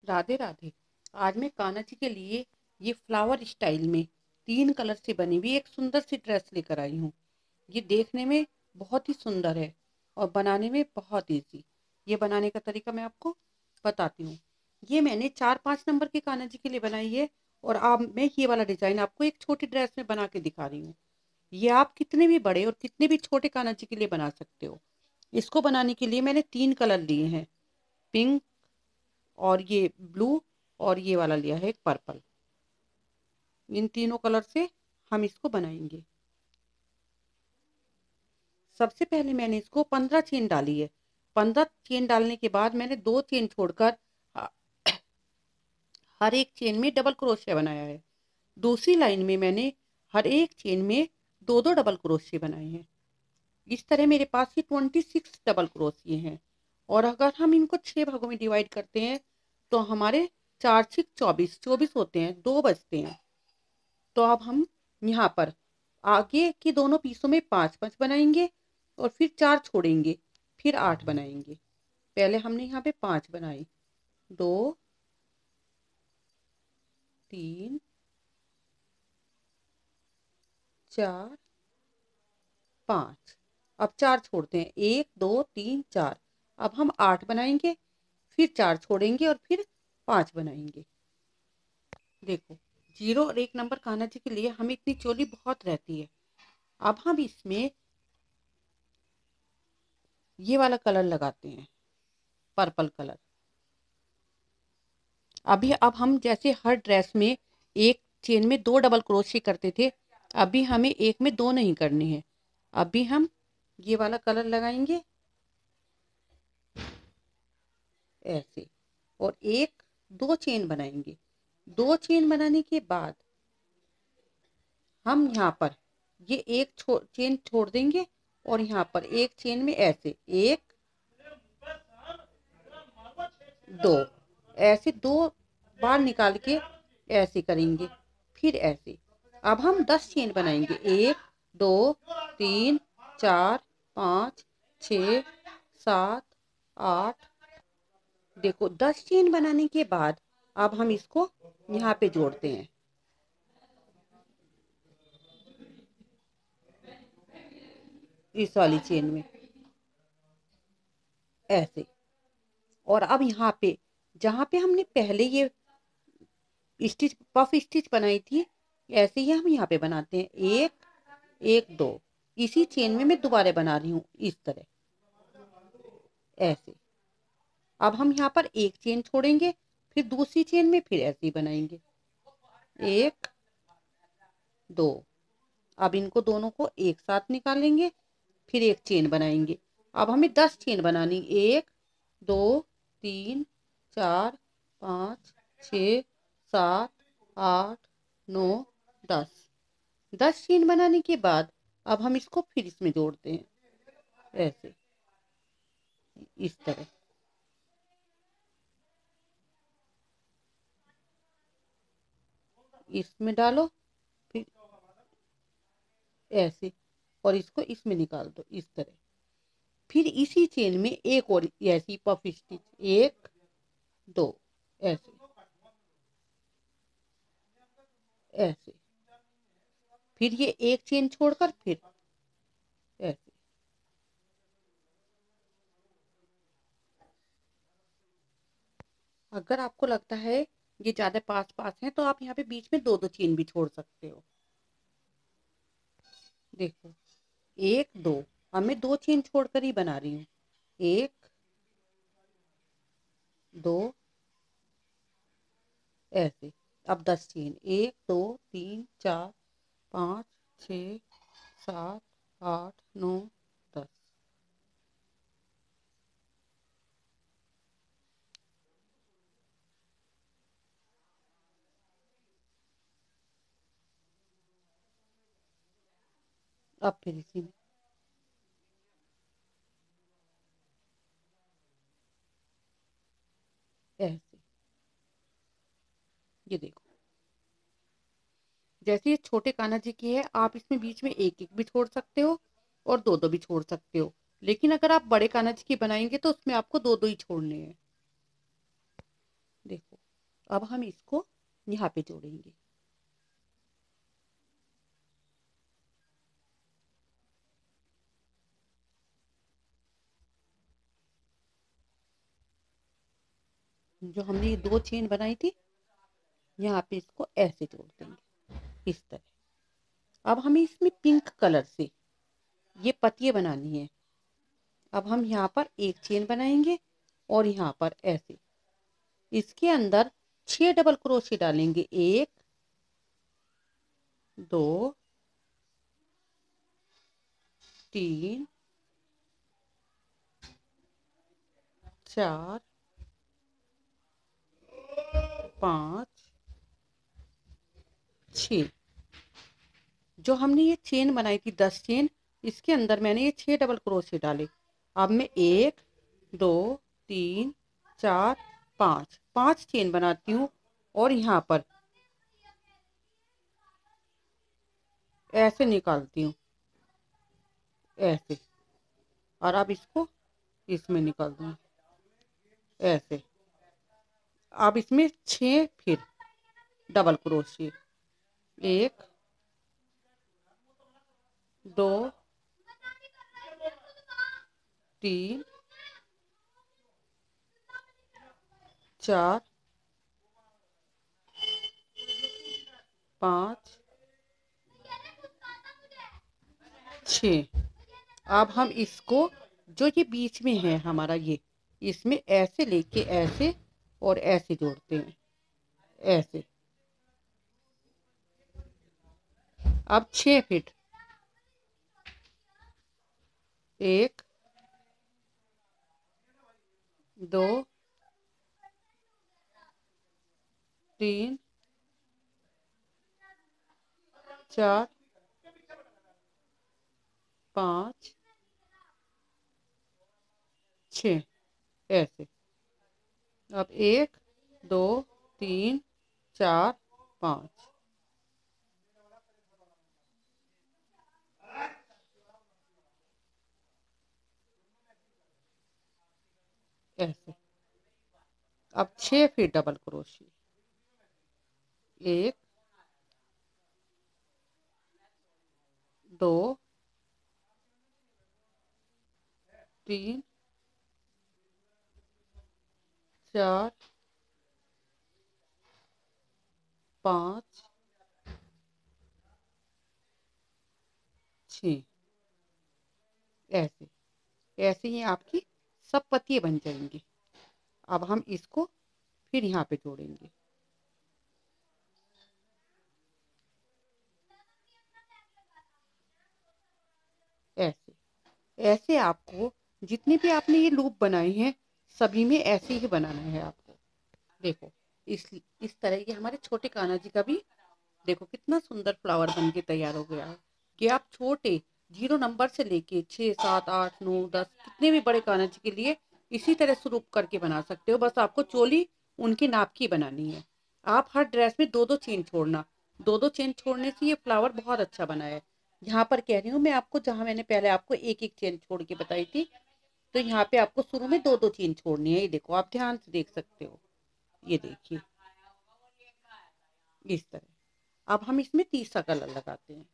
राधे राधे। आज मैं कान्हा जी के लिए ये फ्लावर स्टाइल में 3 कलर से बनी हुई एक सुंदर सी ड्रेस लेकर आई हूँ। ये देखने में बहुत ही सुंदर है और बनाने में बहुत इजी। ये बनाने का तरीका मैं आपको बताती हूँ। ये मैंने 4-5 नंबर के कान्हा जी के लिए बनाई है और अब मैं ये वाला डिजाइन आपको एक छोटी ड्रेस में बना के दिखा रही हूँ। ये आप कितने भी बड़े और कितने भी छोटे कान्हा जी के लिए बना सकते हो। इसको बनाने के लिए मैंने 3 कलर लिए हैं, पिंक और ये ब्लू और ये वाला लिया है एक पर्पल। इन तीनों कलर से हम इसको बनाएंगे। सबसे पहले मैंने इसको 15 चेन डाली है। 15 चेन डालने के बाद मैंने 2 चेन छोड़कर अ, हर एक चेन में डबल क्रोशिया बनाया है। दूसरी लाइन में मैंने हर एक चेन में 2-2 डबल क्रोशिया बनाए हैं। इस तरह मेरे पास ये 26 डबल क्रोशिये हैं। और अगर हम इनको 6 भागों में डिवाइड करते हैं तो हमारे 4-6-24 होते हैं, 2 बचते हैं। तो अब हम यहाँ पर आगे के दोनों पीसों में 5-5 बनाएंगे और फिर 4 छोड़ेंगे, फिर 8 बनाएंगे। पहले हमने यहाँ पे 5 बनाए, 2 3 4 5। अब 4 छोड़ते हैं, 1 2 3 4। अब हम 8 बनाएंगे, फिर 4 छोड़ेंगे और फिर 5 बनाएंगे। देखो, 0 और 1 नंबर कान्हा जी के लिए हमें इतनी चोली बहुत रहती है। अब हम इसमें ये वाला कलर लगाते हैं, पर्पल कलर। अब हम जैसे हर ड्रेस में एक चेन में 2 डबल क्रोशिया करते थे, अभी हमें एक में 2 नहीं करने हैं। अभी हम ये वाला कलर लगाएंगे ऐसे और 1-2 चेन बनाएंगे। 2 चेन बनाने के बाद हम यहाँ पर ये एक चेन छोड़ देंगे और यहाँ पर एक चेन में ऐसे 1 2 ऐसे 2 बार निकाल के ऐसे करेंगे, फिर ऐसे। अब हम 10 चेन बनाएंगे, 1 2 3 4 5 6 7 8। देखो, 10 चेन बनाने के बाद अब हम इसको यहाँ पे जोड़ते हैं इस वाली चेन में ऐसे। और अब यहाँ पे जहाँ पे हमने पहले ये स्टिच पफ स्टिच बनाई थी, ऐसे ही हम यहाँ पे बनाते हैं, 1 1 2। इसी चेन में मैं दोबारा बना रही हूँ इस तरह ऐसे। अब हम यहाँ पर एक चेन छोड़ेंगे, फिर दूसरी चेन में फिर ऐसे ही बनाएंगे, 1 2। अब इनको दोनों को एक साथ निकालेंगे, फिर एक चेन बनाएंगे। अब हमें 10 चेन बनानी, 1 2 3 4 5 6 7 8 9 10। 10 चेन बनाने के बाद अब हम इसको फिर इसमें जोड़ते हैं ऐसे, इस तरह। इसमें डालो, फिर ऐसे, और इसको इसमें निकाल दो इस तरह। फिर इसी चेन में एक और ऐसी पफ स्टिच, 1 2 ऐसे ऐसे। फिर ये एक चेन छोड़कर फिर ऐसे। अगर आपको लगता है ये ज्यादा पास पास है तो आप यहाँ पे बीच में 2-2 चेन भी छोड़ सकते हो। देखो, 1 2। अब मैं 2 चेन छोड़कर ही बना रही हूँ, 1 2 ऐसे। अब 10 चेन, 1 2 3 4 5 6 7 8 9 10। अब फिर इसी में ऐसे। ये देखो, जैसे ये छोटे कान्हा जी की है, आप इसमें बीच में एक एक भी छोड़ सकते हो और 2-2 भी छोड़ सकते हो। लेकिन अगर आप बड़े कान्हा जी की बनाएंगे तो उसमें आपको 2-2 ही छोड़ने हैं। देखो, अब हम इसको यहाँ पे जोड़ेंगे। जो हमने ये 2 चेन बनाई थी, यहाँ पे इसको ऐसे जोड़ देंगे इस तरह। अब हमें इसमें पिंक कलर से ये पत्तियां बनानी है। अब हम यहाँ पर एक चेन बनाएंगे और यहाँ पर ऐसे इसके अंदर 6 डबल क्रोशे डालेंगे। 1 2 3 4 5 6। जो हमने ये चेन बनाई थी 10 चेन, इसके अंदर मैंने ये 6 डबल क्रोशे डाले। अब मैं 1 2 3 4 5 चेन बनाती हूँ और यहाँ पर ऐसे निकालती हूँ ऐसे, और अब इसको इसमें निकाल दूँ ऐसे। अब इसमें 6 फिर डबल क्रोशे। 1 2 3 4 5 6। अब हम इसको जो ये बीच में है हमारा ये, इसमें ऐसे लेके ऐसे और ऐसे जोड़ते हैं ऐसे। अब 6 फीट। 1 2 3 4 5 6 ऐसे। अब 1 2 3 4 5 ऐसे। अब 6 फीट डबल क्रोशे। 1 2 3 4 5 6 ऐसे। ऐसे ही आपकी सब पत्तियां बन जाएंगी। अब हम इसको फिर यहाँ पे जोड़ेंगे ऐसे। ऐसे आपको जितने भी आपने ये लूप बनाए हैं, सभी में ऐसे ही बनाना है आपको। देखो इस तरह के हमारे छोटे कान्हा जी का भी देखो कितना सुंदर फ्लावर बन के तैयार हो गया है। कि आप छोटे 0 नंबर से लेके 6 7 8 9 10 कितने भी बड़े कान्हा जी के लिए इसी तरह स्वरूप करके बना सकते हो। बस आपको चोली उनके नाप की बनानी है। आप हर ड्रेस में 2 2 चेन छोड़ना। 2 2 चेन छोड़ने से ये फ्लावर बहुत अच्छा बना है। यहाँ पर कह रही हूँ मैं आपको, जहाँ मैंने पहले आपको एक एक चेन छोड़ के बताई थी, तो यहाँ पे आपको शुरू में 2 2 चेन छोड़नी है। ये देखो आप ध्यान से देख सकते हो। ये देखिए इस तरह। अब हम इसमें तीसरा कलर लगाते हैं।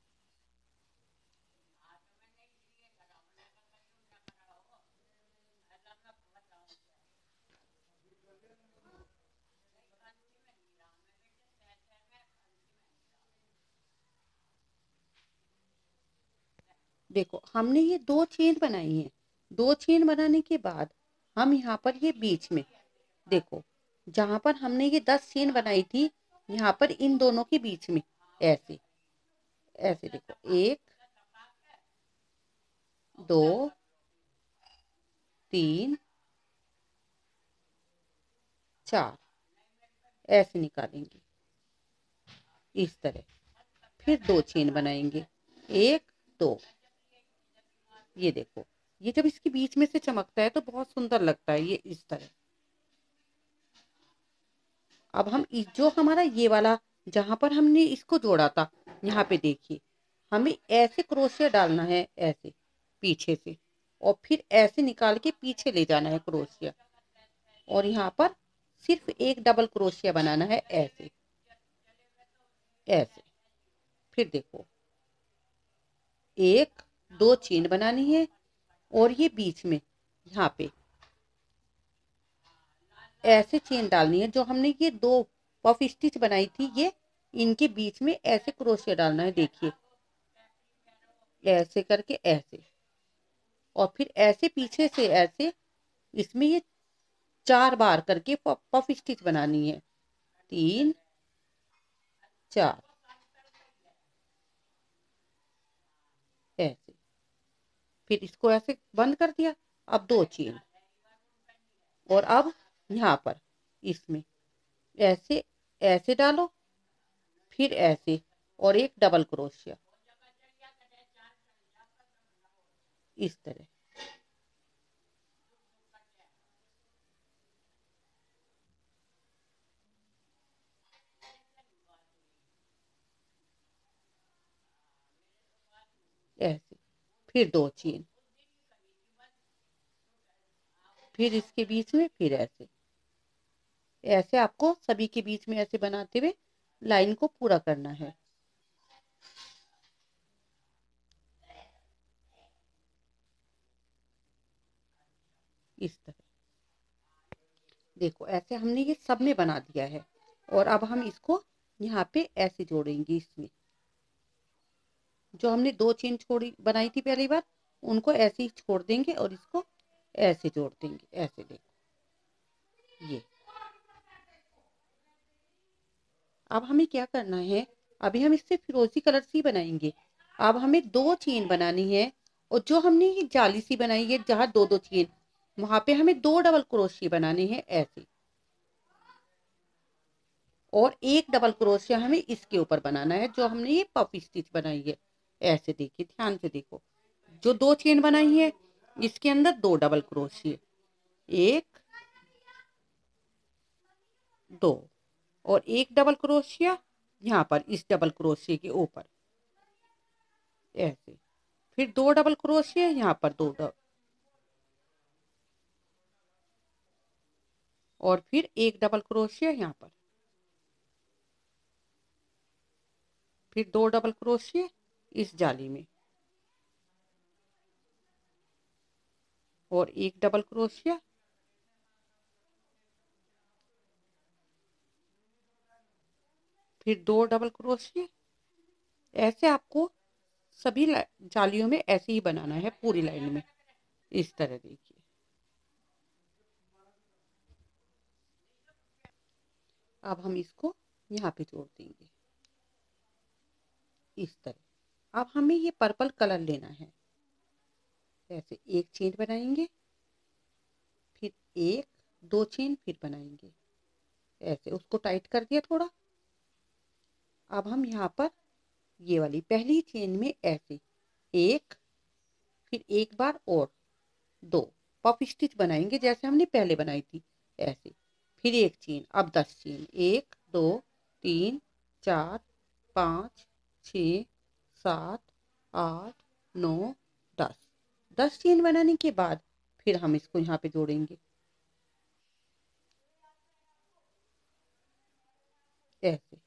देखो हमने ये 2 चेन बनाई है। 2 चेन बनाने के बाद हम यहाँ पर ये बीच में देखो, जहां पर हमने ये 10 चेन बनाई थी, यहाँ पर इन दोनों के बीच में ऐसे ऐसे देखो 1 2 3 4 ऐसे निकालेंगे इस तरह। फिर 2 चेन बनाएंगे 1 2। ये देखो, ये जब इसके बीच में से चमकता है तो बहुत सुंदर लगता है ये इस तरह। अब हम जो हमारा ये वाला जहां पर हमने इसको जोड़ा था, यहाँ पे देखिए हमें ऐसे क्रोशिया डालना है ऐसे पीछे से, और फिर ऐसे निकाल के पीछे ले जाना है क्रोशिया, और यहाँ पर सिर्फ एक डबल क्रोशिया बनाना है, ऐसे ऐसे। फिर देखो, एक दो चेन बनानी है और ये बीच में यहाँ पे ऐसे चेन डालनी है। जो हमने ये दो पफ स्टिच बनाई थी, ये इनके बीच में ऐसे क्रोशिया डालना है, देखिए ऐसे करके ऐसे। और फिर ऐसे पीछे से ऐसे, इसमें ये 4 बार करके पफ स्टिच बनानी है, 3 4 ऐसे। फिर इसको ऐसे बंद कर दिया। अब दो चेन, और अब यहाँ पर इसमें ऐसे ऐसे डालो, फिर ऐसे, और एक डबल क्रोशिया इस तरह। ऐसे, फिर दो चेन, फिर इसके बीच में फिर ऐसे। ऐसे आपको सभी के बीच में ऐसे बनाते हुए लाइन को पूरा करना है, इस तरह। देखो ऐसे हमने ये सब में बना दिया है। और अब हम इसको यहाँ पे ऐसे जोड़ेंगे। इसमें जो हमने दो चेन छोड़ी बनाई थी पहली बार, उनको ऐसे ही छोड़ देंगे और इसको ऐसे जोड़ देंगे, ऐसे। देखो ये। अब हमें क्या करना है, अभी हम इससे फिरोजी कलर सी बनाएंगे। अब हमें दो चेन बनानी है, और जो हमने ये जाली सी बनाई है जहाँ दो दो चेन, वहां पे हमें दो डबल क्रोशिया बनाने हैं, ऐसे। और एक डबल क्रोशिया हमें इसके ऊपर बनाना है जो हमने ये पफ स्टिच बनाई है, ऐसे। देखिए ध्यान से देखो, जो दो चेन बनाई है इसके अंदर दो डबल क्रोशिया, एक दो, और एक डबल क्रोशिया यहाँ पर इस डबल क्रोशिया के ऊपर, ऐसे। फिर दो डबल क्रोशिया यहाँ पर, दो डबल, और फिर एक डबल क्रोशिया यहाँ पर, फिर दो डबल क्रोशिया इस जाली में, और एक डबल क्रोशिया, फिर दो डबल क्रोशिया। ऐसे आपको सभी जालियों में ऐसे ही बनाना है, पूरी लाइन में इस तरह। देखिए अब हम इसको यहाँ पे जोड़ देंगे, इस तरह। अब हमें ये पर्पल कलर लेना है, ऐसे एक चेन बनाएंगे, फिर एक दो चेन फिर बनाएंगे, ऐसे। उसको टाइट कर दिया थोड़ा। अब हम यहाँ पर ये वाली पहली चेन में ऐसे एक, फिर एक बार और दो पफ स्टिच बनाएंगे जैसे हमने पहले बनाई थी, ऐसे। फिर एक चेन, अब 10 चेन, 1 2 3 4 5 6 7 8 9 10। 10 चेन बनाने के बाद फिर हम इसको यहाँ पे जोड़ेंगे, ऐसे।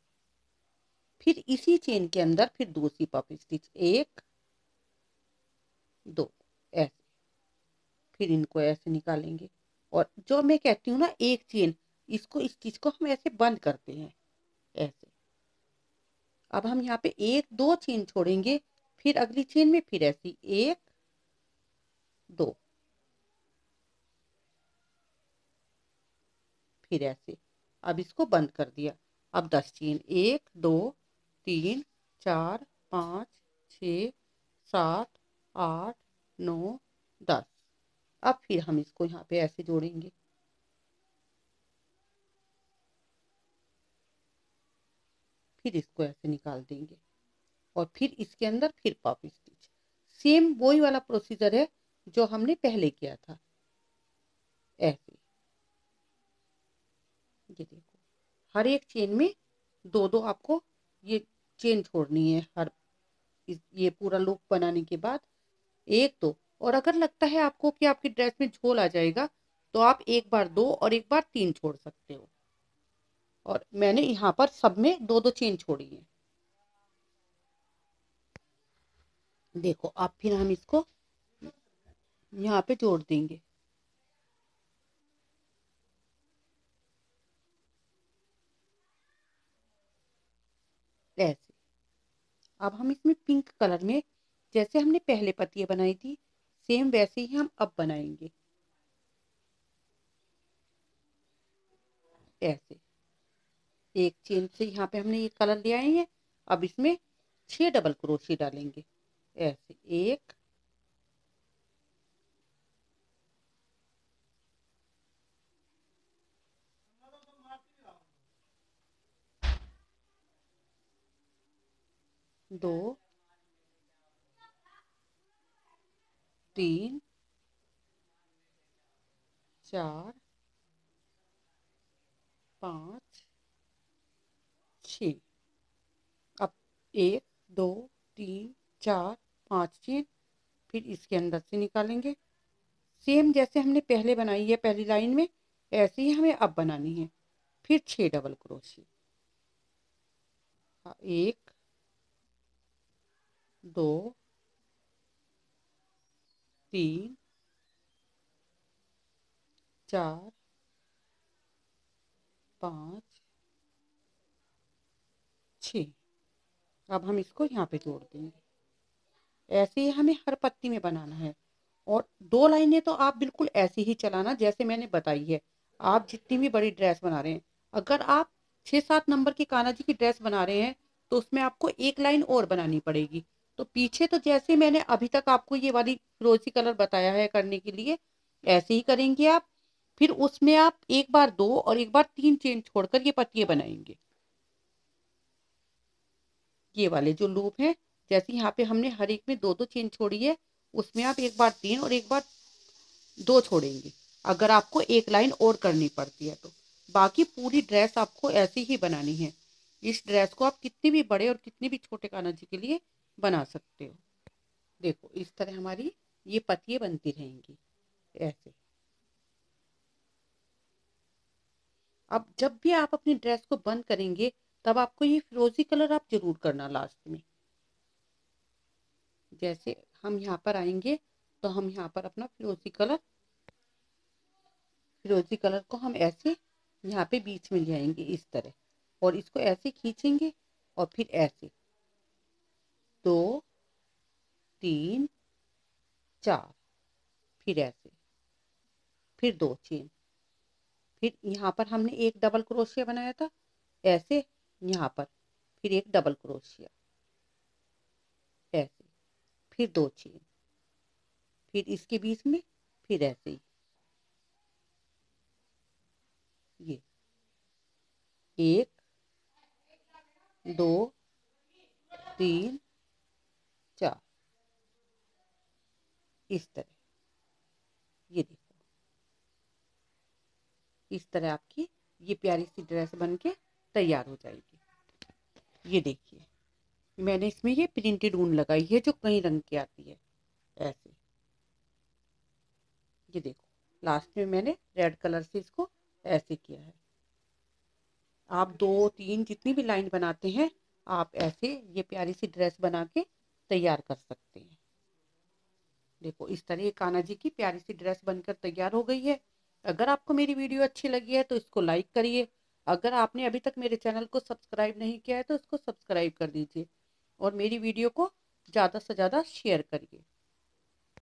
फिर इसी चेन के अंदर फिर दूसरी पफ स्टिच, एक दो, ऐसे। फिर इनको ऐसे निकालेंगे, और जो मैं कहती हूँ ना एक चेन, इसको इस चीज को हम ऐसे बंद करते हैं, ऐसे। अब हम यहाँ पे एक दो चेन छोड़ेंगे, फिर अगली चेन में फिर ऐसी एक दो, फिर ऐसे। अब इसको बंद कर दिया। अब 10 चेन, 1 2 3 4 5 6 7 8 9 10। अब फिर हम इसको यहाँ पे ऐसे जोड़ेंगे, फिर इसको ऐसे निकाल देंगे, और फिर इसके अंदर फिर पफ स्टिच। सेम वही वाला प्रोसीजर है जो हमने पहले किया था, ऐसे। ये देखो, हर एक चेन में दो दो आपको ये चेन छोड़नी है, हर ये पूरा लूप बनाने के बाद एक दो। और अगर लगता है आपको कि आपकी ड्रेस में झोल आ जाएगा, तो आप एक बार 2 और एक बार 3 छोड़ सकते हो। और मैंने यहाँ पर सब में 2-2 चेन छोड़ी है। देखो अब फिर हम इसको यहाँ पे जोड़ देंगे ऐसे। अब हम इसमें पिंक कलर में, जैसे हमने पहले पत्तियां बनाई थी, सेम वैसे ही हम अब बनाएंगे ऐसे। एक चेन से यहाँ पे हमने ये कलर ले आए हैं। अब इसमें 6 डबल क्रोशिया डालेंगे ऐसे। एक, दो, तीन, चार, पाँच, छ। अब एक, दो, तीन, चार, पाँच चेन फिर इसके अंदर से निकालेंगे। सेम जैसे हमने पहले बनाई है पहली लाइन में, ऐसे ही हमें अब बनानी है। फिर 6 डबल क्रोशिया। एक, दो, तीन, चार, पाँच, छ। अब हम इसको यहाँ पे जोड़ देंगे। ऐसे ही हमें हर पत्ती में बनाना है। और 2 लाइनें तो आप बिल्कुल ऐसे ही चलाना जैसे मैंने बताई है। आप जितनी भी बड़ी ड्रेस बना रहे हैं, अगर आप 6-7 नंबर की कान्हा जी की ड्रेस बना रहे हैं, तो उसमें आपको एक लाइन और बनानी पड़ेगी। तो पीछे तो जैसे मैंने अभी तक आपको ये वाली फिरोजी कलर बताया है करने के लिए, ऐसे ही करेंगे आप। फिर उसमें आप एक बार 2 और एक बार 3 चेन छोड़कर ये पत्तियां बनाएंगे। ये वाले जो लूप है, जैसे यहाँ पे हमने हर एक में 2-2 चेन छोड़ी है, उसमें आप एक बार 3 और एक बार 2 छोड़ेंगे। अगर आपको एक लाइन और करनी पड़ती है तो बाकी पूरी ड्रेस आपको ऐसी ही बनानी है। इस ड्रेस को आप कितनी भी बड़े और कितनी भी छोटे कान्हा जी के लिए बना सकते हो। देखो इस तरह हमारी ये पत्तियां बनती रहेंगी ऐसे। अब जब भी आप अपनी ड्रेस को बंद करेंगे, तब आपको ये फिरोजी कलर आप जरूर करना लास्ट में। जैसे हम यहाँ पर आएंगे, तो हम यहाँ पर अपना फिरोजी कलर को हम ऐसे यहाँ पे बीच में ले आएंगे इस तरह, और इसको ऐसे खींचेंगे। और फिर ऐसे 2, 3, 4, फिर ऐसे, फिर 2 चेन। फिर यहाँ पर हमने एक डबल क्रोशिया बनाया था ऐसे, यहाँ पर फिर एक डबल क्रोशिया ऐसे, फिर 2 चेन, फिर इसके बीच में, फिर ऐसे ही। ये एक, दो, तीन, चार, इस तरह। ये देखो इस तरह आपकी ये प्यारी सी ड्रेस बन के तैयार हो जाएगी। ये देखिए मैंने इसमें ये प्रिंटेड ऊन लगाई है जो कई रंग की आती है ऐसे। ये देखो लास्ट में मैंने रेड कलर से इसको ऐसे किया है। आप 2-3 जितनी भी लाइन बनाते हैं, आप ऐसे ये प्यारी सी ड्रेस बना के तैयार कर सकते हैं। देखो इस तरह ये कान्हा जी की प्यारी सी ड्रेस बनकर तैयार हो गई है। अगर आपको मेरी वीडियो अच्छी लगी है तो इसको लाइक करिए। अगर आपने अभी तक मेरे चैनल को सब्सक्राइब नहीं किया है तो इसको सब्सक्राइब कर दीजिए, और मेरी वीडियो को ज़्यादा से ज़्यादा शेयर करिए।